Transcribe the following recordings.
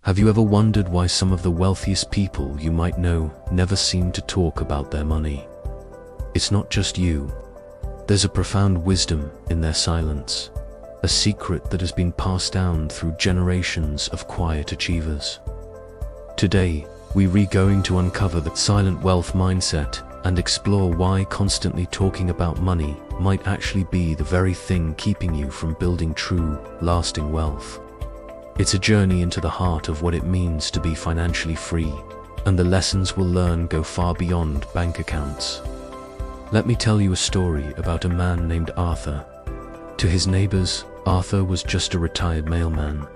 Have you ever wondered why some of the wealthiest people you might know never seem to talk about their money? It's not just you. There's a profound wisdom in their silence, a secret that has been passed down through generations of quiet achievers. Today, we're going to uncover the silent wealth mindset and explore why constantly talking about money might actually be the very thing keeping you from building true, lasting wealth. It's a journey into the heart of what it means to be financially free, and the lessons we'll learn go far beyond bank accounts. Let me tell you a story about a man named Arthur. To his neighbors, Arthur was just a retired mailman.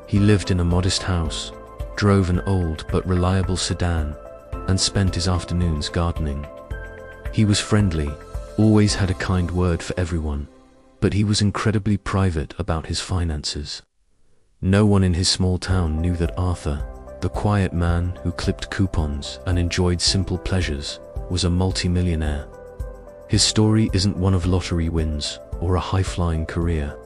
He lived in a modest house, drove an old but reliable sedan, and spent his afternoons gardening. He was friendly, always had a kind word for everyone, but he was incredibly private about his finances. No one in his small town knew that Arthur, the quiet man who clipped coupons and enjoyed simple pleasures, was a multi-millionaire. His story isn't one of lottery wins or a high-flying career.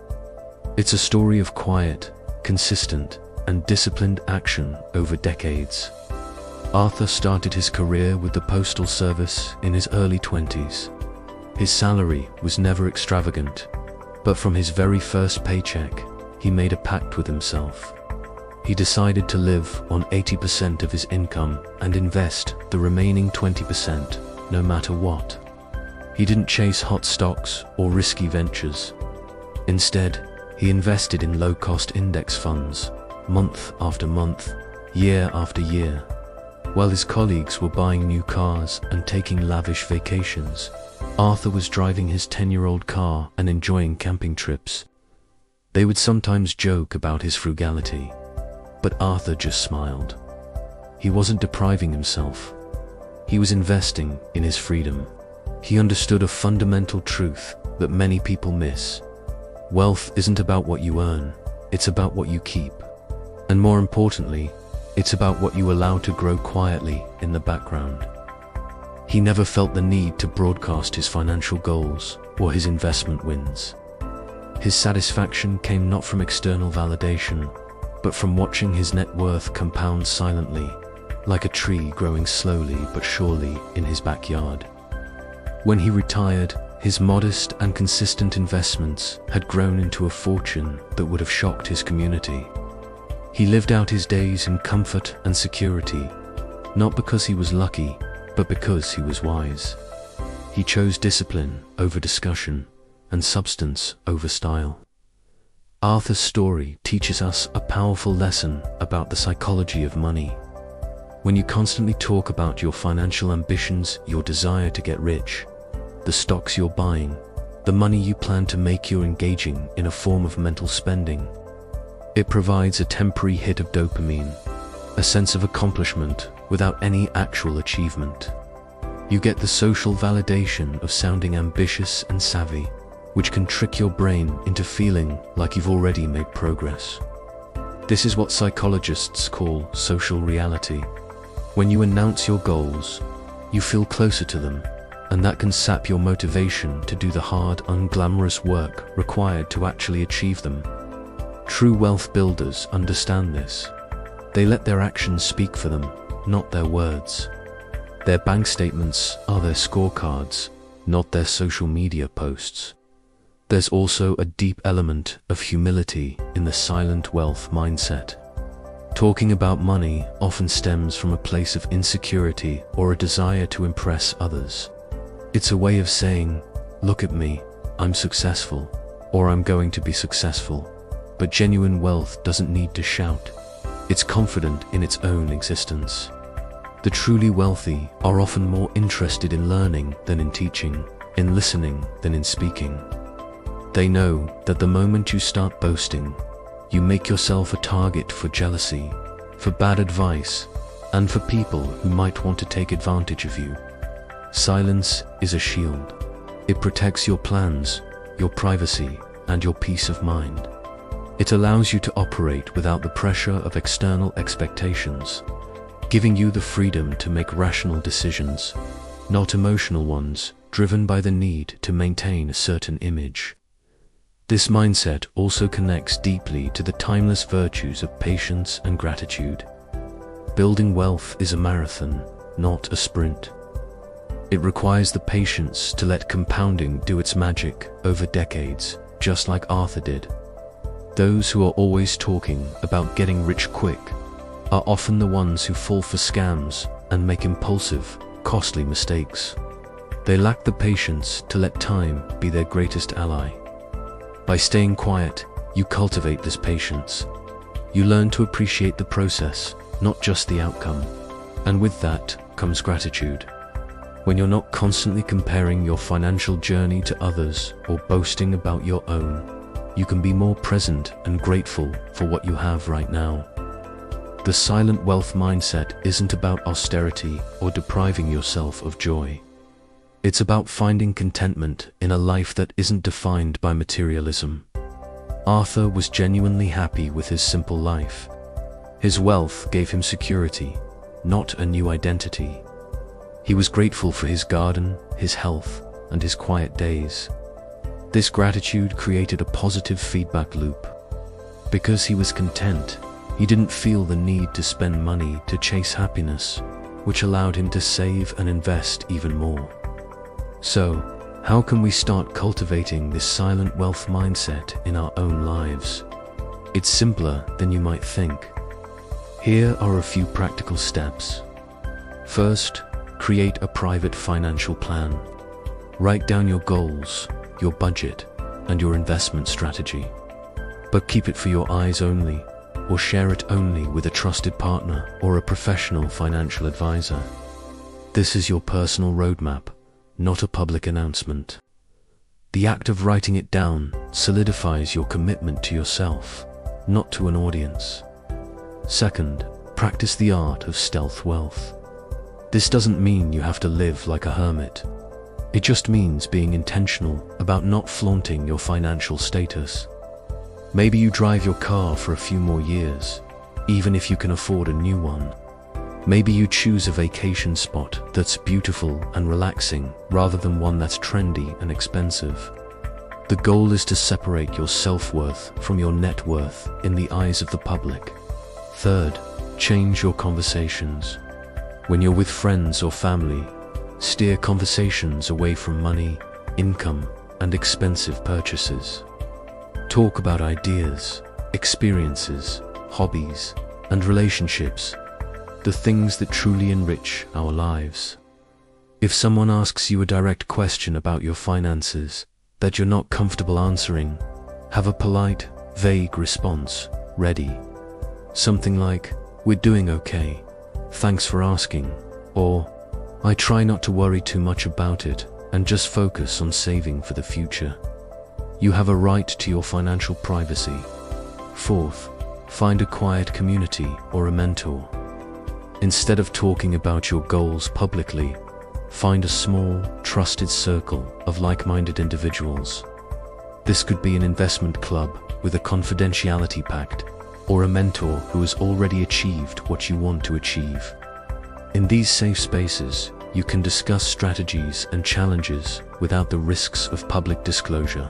It's a story of quiet, consistent, and disciplined action over decades. Arthur started his career with the Postal Service in his early 20s. His salary was never extravagant, but from his very first paycheck, he made a pact with himself. He decided to live on 80% of his income and invest the remaining 20%, no matter what. He didn't chase hot stocks or risky ventures. Instead, he invested in low-cost index funds, month after month, year after year. While his colleagues were buying new cars and taking lavish vacations, Arthur was driving his 10-year-old car and enjoying camping trips. They would sometimes joke about his frugality, but Arthur just smiled. He wasn't depriving himself. He was investing in his freedom. He understood a fundamental truth that many people miss. Wealth isn't about what you earn, it's about what you keep. And more importantly, it's about what you allow to grow quietly in the background. He never felt the need to broadcast his financial goals or his investment wins. His satisfaction came not from external validation, but from watching his net worth compound silently, like a tree growing slowly but surely in his backyard. When he retired, his modest and consistent investments had grown into a fortune that would have shocked his community. He lived out his days in comfort and security, not because he was lucky, but because he was wise. He chose discipline over discussion and substance over style. Arthur's story teaches us a powerful lesson about the psychology of money. When you constantly talk about your financial ambitions, your desire to get rich, the stocks you're buying, the money you plan to make, you're engaging in a form of mental spending. It provides a temporary hit of dopamine, a sense of accomplishment without any actual achievement. You get the social validation of sounding ambitious and savvy, which can trick your brain into feeling like you've already made progress. This is what psychologists call social reality. When you announce your goals, you feel closer to them, and that can sap your motivation to do the hard, unglamorous work required to actually achieve them. True wealth builders understand this. They let their actions speak for them, not their words. Their bank statements are their scorecards, not their social media posts. There's also a deep element of humility in the silent wealth mindset. Talking about money often stems from a place of insecurity or a desire to impress others. It's a way of saying, "Look at me, I'm successful," or "I'm going to be successful." But genuine wealth doesn't need to shout. It's confident in its own existence. The truly wealthy are often more interested in learning than in teaching, in listening than in speaking. They know that the moment you start boasting, you make yourself a target for jealousy, for bad advice, and for people who might want to take advantage of you. Silence is a shield. It protects your plans, your privacy, and your peace of mind. It allows you to operate without the pressure of external expectations, giving you the freedom to make rational decisions, not emotional ones, driven by the need to maintain a certain image. This mindset also connects deeply to the timeless virtues of patience and gratitude. Building wealth is a marathon, not a sprint. It requires the patience to let compounding do its magic over decades, just like Arthur did. Those who are always talking about getting rich quick are often the ones who fall for scams and make impulsive, costly mistakes. They lack the patience to let time be their greatest ally. By staying quiet, you cultivate this patience. You learn to appreciate the process, not just the outcome. And with that comes gratitude. When you're not constantly comparing your financial journey to others or boasting about your own, you can be more present and grateful for what you have right now. The silent wealth mindset isn't about austerity or depriving yourself of joy. It's about finding contentment in a life that isn't defined by materialism. Arthur was genuinely happy with his simple life. His wealth gave him security, not a new identity. He was grateful for his garden, his health, and his quiet days. This gratitude created a positive feedback loop. Because he was content, he didn't feel the need to spend money to chase happiness, which allowed him to save and invest even more. So, how can we start cultivating this silent wealth mindset in our own lives? It's simpler than you might think. Here are a few practical steps. First, create a private financial plan. Write down your goals, your budget, and your investment strategy. But keep it for your eyes only, or share it only with a trusted partner or a professional financial advisor. This is your personal roadmap, not a public announcement. The act of writing it down solidifies your commitment to yourself, not to an audience. Second, practice the art of stealth wealth. This doesn't mean you have to live like a hermit. It just means being intentional about not flaunting your financial status. Maybe you drive your car for a few more years, even if you can afford a new one. Maybe you choose a vacation spot that's beautiful and relaxing rather than one that's trendy and expensive. The goal is to separate your self-worth from your net worth in the eyes of the public. Third, change your conversations. When you're with friends or family, steer conversations away from money, income, and expensive purchases. Talk about ideas, experiences, hobbies, and relationships, the things that truly enrich our lives. If someone asks you a direct question about your finances that you're not comfortable answering, have a polite, vague response ready. Something like, "We're doing okay, thanks for asking," or "I try not to worry too much about it and just focus on saving for the future." You have a right to your financial privacy. Fourth, find a quiet community or a mentor. Instead of talking about your goals publicly, find a small, trusted circle of like-minded individuals. This could be an investment club with a confidentiality pact, or a mentor who has already achieved what you want to achieve. In these safe spaces, you can discuss strategies and challenges without the risks of public disclosure.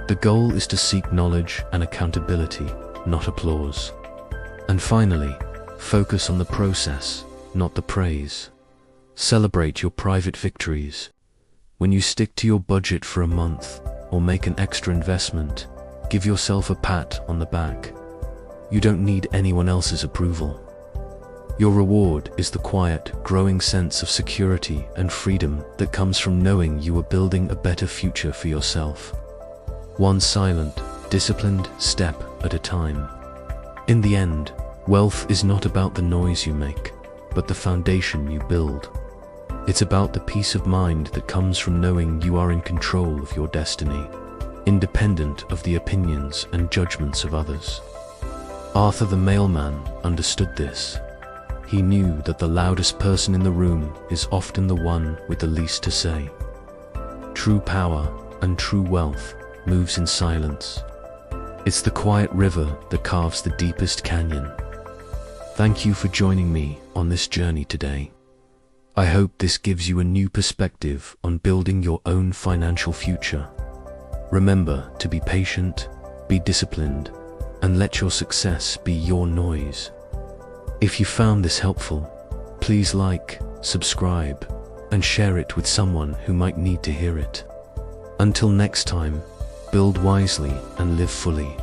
The goal is to seek knowledge and accountability, not applause. And finally, focus on the process, not the praise. Celebrate your private victories. When you stick to your budget for a month or make an extra investment, give yourself a pat on the back. You don't need anyone else's approval. Your reward is the quiet, growing sense of security and freedom that comes from knowing you are building a better future for yourself. One silent, disciplined step at a time. In the end, wealth is not about the noise you make, but the foundation you build. It's about the peace of mind that comes from knowing you are in control of your destiny, independent of the opinions and judgments of others. Arthur the mailman understood this. He knew that the loudest person in the room is often the one with the least to say. True power and true wealth moves in silence. It's the quiet river that carves the deepest canyon. Thank you for joining me on this journey today. I hope this gives you a new perspective on building your own financial future. Remember to be patient, be disciplined, and let your success be your noise. If you found this helpful, please like, subscribe, and share it with someone who might need to hear it. Until next time, build wisely and live fully.